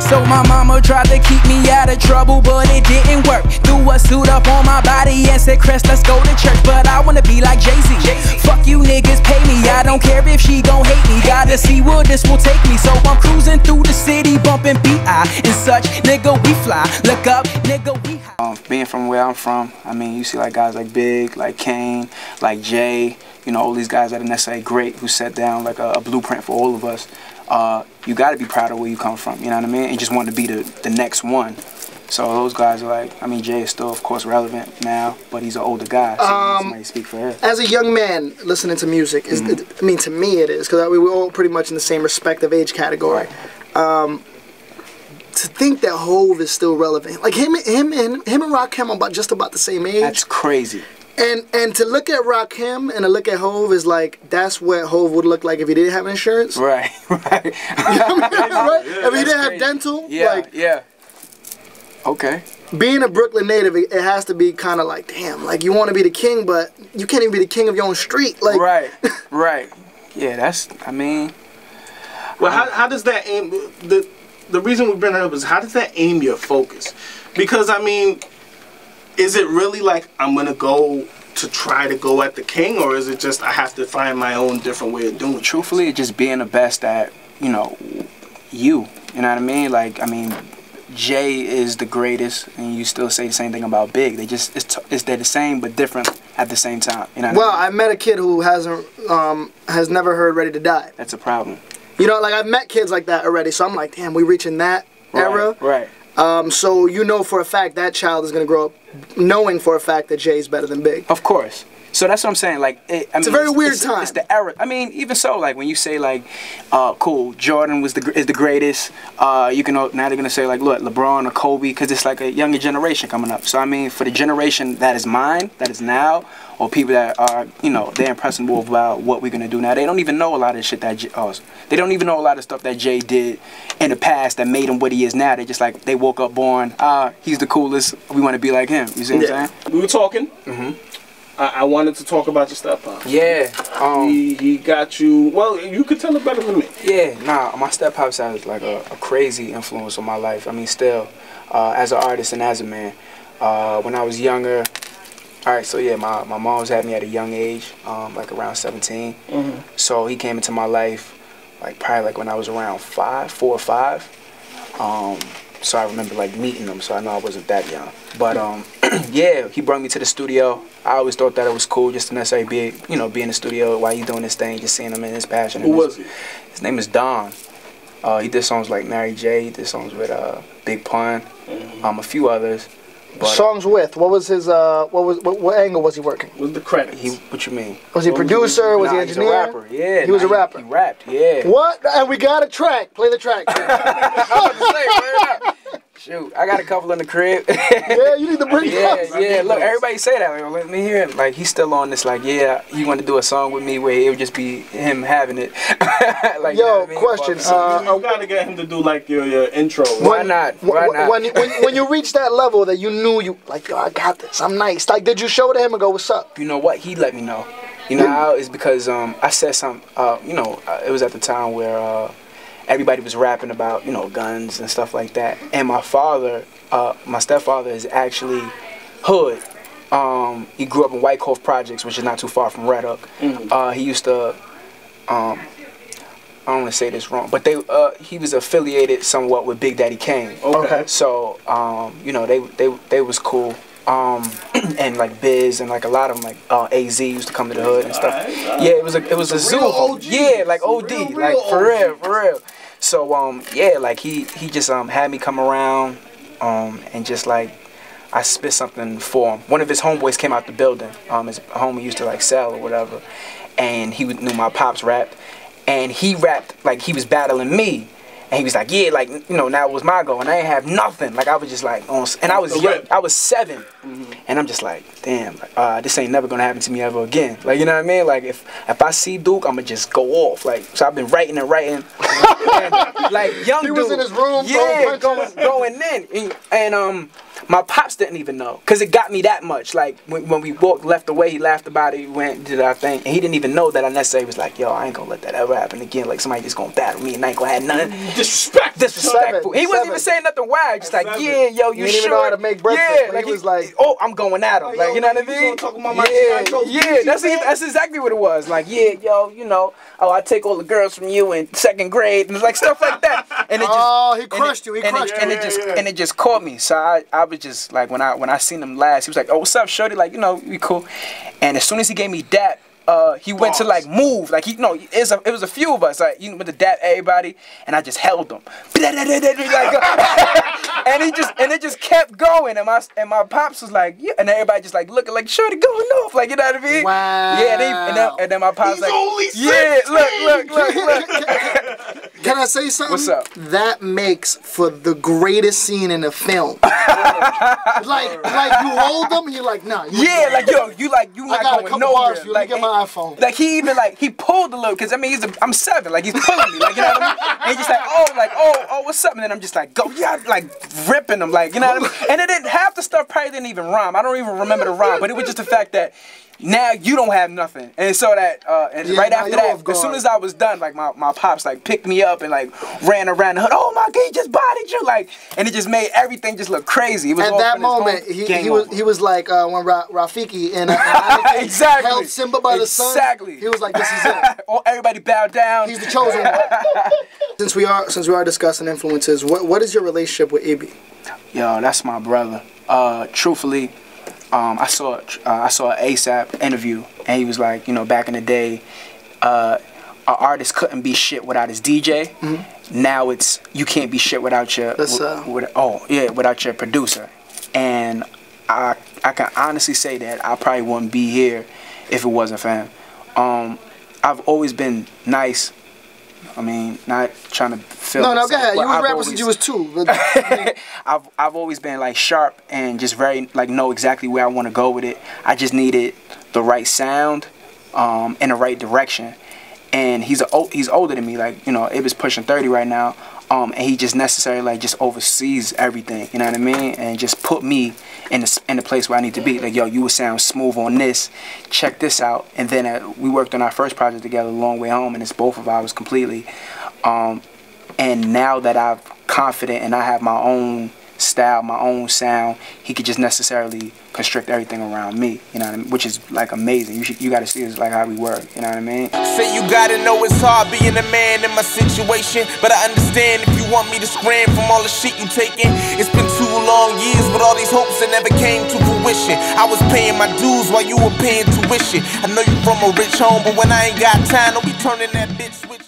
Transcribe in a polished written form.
So my mama tried to keep me out of trouble, but it didn't work. Threw a suit up on my body and said, Kris, let's go to church. But I wanna be like Jay-Z. Fuck you niggas, pay me. I don't care if she gon' hate me. Gotta see where this will take me. So I'm cruising through the city, bumping B.I. and such. Nigga, we fly. Look up, nigga, we high. Being from where I'm from, I mean, you see like guys like Big, like Kane, like Jay, you know, all these guys that are necessarily great who set down like a blueprint for all of us. You got to be proud of where you come from, you know what I mean? And just want to be the next one. So those guys are like, I mean, Jay is still, of course, relevant now, but he's an older guy, so somebody speak for him. As a young man listening to music, I mean, to me it is, because we're all pretty much in the same respective age category. Right. To think that Hov is still relevant, like him and Rakim are just about the same age. That's crazy. And to look at Rakim and to look at Hov is like, that's what Hov would look like if he didn't have insurance. Right, right. You know what I mean? Right? If he didn't have dental. Yeah, like, yeah. Okay. Being a Brooklyn native, it has to be kind of like, damn, like you want to be the king, but you can't even be the king of your own street. Like, right, right. Yeah, that's, I mean. Well, how does that aim, the reason we bring it up is how does that aim your focus? Because, I mean, is it really like I'm going to go to try to go at the king, or is it just I have to find my own different way of doing it? Truthfully, just being the best at, you know what I mean? Like, I mean, Jay is the greatest, and you still say the same thing about Big. They just, they're the same but different at the same time. You know what I mean? I met a kid who has never heard Ready to Die. That's a problem. You know, like I've met kids like that already, so I'm like, damn, we reaching that era. Right. So you know for a fact that child is gonna grow up knowing for a fact that Jay's better than Big. Of course. So that's what I'm saying. Like, it's a very weird time. It's the era. I mean, even so, like when you say like, cool, Jordan is the greatest. You can now they're gonna say like, look, LeBron or Kobe, because it's like a younger generation coming up. So I mean, for the generation that is mine, that is now, or people that are, you know, they're impressionable about what we're gonna do now. They don't even know a lot of shit that they don't even know a lot of stuff that Jay did in the past that made him what he is now. They just like they woke up born. He's the coolest. We want to be like him. You see what I'm saying? We were talking. I wanted to talk about your stepfather. Yeah. He got you. Well, you could tell it better than me. Yeah. Nah. My stepfather has like a crazy influence on my life. I mean, still, as an artist and as a man. When I was younger. Alright, so yeah, my mom's had me at a young age, like around 17. So he came into my life, like probably like when I was around 4 or 5. So I remember like meeting him, so I know I wasn't that young. But yeah, he brought me to the studio. I always thought that it was cool just to necessarily be, be in the studio while he's doing this thing, just seeing him in his passion. Who was he? His name is Don. He did songs like Mary J. He did songs with Big Pun, a few others. But, songs with, what was his, what angle was he working? With the credits. What you mean? Was he a producer? Was he engineer? He was a rapper, yeah. He was a rapper? He rapped, yeah. What? And we got a track. Play the track. I'm about to say, word up. Shoot, I got a couple in the crib. Yeah, you need to bring those. Yeah, look, everybody say that. Like, let me hear it. Like, he's still on this, like, yeah, he wanted to do a song with me where it would just be him having it. Like, yo, question. You gotta get him to do, like, your intro. Why not? Why not? When you reach that level that you knew you, like, yo, I got this, I'm nice. Like, did you show it to him and go, what's up? You know what? He let me know. You know how? It's because I said something, it was at the time where everybody was rapping about, guns and stuff like that. And my father, my stepfather is actually hood. He grew up in White Cove Projects, which is not too far from Red Hook. He used to, I don't want to say this wrong, but he was affiliated somewhat with Big Daddy Kane. Okay. So, they was cool. And like Biz and like a lot of them, like AZ used to come to the hood and stuff. Yeah, it was a zoo. Yeah, like OD, like for real. So yeah, like he just had me come around and just like I spit something for him. One of his homeboys came out the building. His homie used to like sell or whatever, and he knew my pops rapped, and he rapped like he was battling me. And he was like, yeah, like, now it was my go. And I didn't have nothing. Like, I was just like, and I was young. I was 7. And I'm just like, damn, this ain't never going to happen to me ever again. Like, you know what I mean? Like, if I see Duke, I'm going to just go off. Like, so I've been writing. And, like, young Duke. He was in his room. Yeah, going in. And my pops didn't even know, cause it got me that much. Like when we walked left away, he laughed about it. We went and did our thing, and he didn't even know that I necessarily was like, yo, I ain't gonna let that ever happen again. Like somebody just gonna battle me and I ain't gonna have nothing. Disrespectful. He wasn't even saying nothing wild. Just like, yeah, yo, you didn't sure? even know how to make breakfast. Yeah, like he was like, oh, I'm going at him. Like, you know what I mean? Yeah, that's exactly what it was. Like, yeah, yo, you know, oh, I take all the girls from you in 2nd grade and like stuff like that. And it just, he crushed you. He crushed you. And it just caught me. So I was just like, when I seen him last, he was like, oh, what's up, shorty? Like, you know, we cool. And as soon as he gave me that, he went to like move, like it was a few of us, like, you know, with the dap everybody, and I just held him, and it just kept going, and my pops was like, yeah, and everybody just like looking like shorty going off, like, you know what I mean? Wow. Yeah, and then my pops like, yeah, look. Can I say something? What's up? That makes for the greatest scene in the film. like you hold them and you're like, nah. Yeah, like yo, you not going nowhere. Like get my iPhone. Like he even like he pulled a little, cause I mean I'm 7, like he's pulling me, like, you know what I mean? And he's just like, oh, what's up? And then I'm just like, go, yeah, like ripping him, like, you know what I mean? And it didn't, half the stuff probably didn't even rhyme. I don't even remember the rhyme, but it was just the fact that now you don't have nothing. And so that right after that, as soon as I was done, like my pops like picked me up and like ran around the hood. Oh my God, he just bodied you, like, and it just made everything just look crazy. It was at that moment, he was like when Rafiki and exactly held Simba by the sun. Exactly. He was like, this is it. Everybody bowed down. He's the chosen one. Since we are discussing influences, what is your relationship with Ibi? Yo, that's my brother. Truthfully, I saw an ASAP interview, and he was like, you know, back in the day, an artist couldn't be shit without his DJ. Mm-hmm. Now it's you can't be shit without your without your producer. And I can honestly say that I probably wouldn't be here if it wasn't for him. I've always been nice. I mean, not trying to feel. No, go ahead. You was rapping since you was 2. I've always been like sharp and just very like know exactly where I want to go with it. I just needed the right sound, in the right direction. And he's older than me. Like, you know, it was pushing 30 right now. And he just necessarily like just oversees everything. You know what I mean? And just put me in the place where I need to be. Like, yo, you would sound smooth on this. Check this out. And then we worked on our first project together, Long Way Home, and it's both of ours completely. And now that I'm confident and I have my own style, my own sound, he could just necessarily constrict everything around me, you know what I mean? Which is like amazing. You gotta see it's like how we work, you know what I mean? Say you gotta know it's hard being a man in my situation, but I understand if you want me to scram from all the shit you taking. It's been 2 long years with all these hopes that never came to fruition. I was paying my dues while you were paying tuition. I know you from a rich home, but when I ain't got time, don't be turning that bitch switch.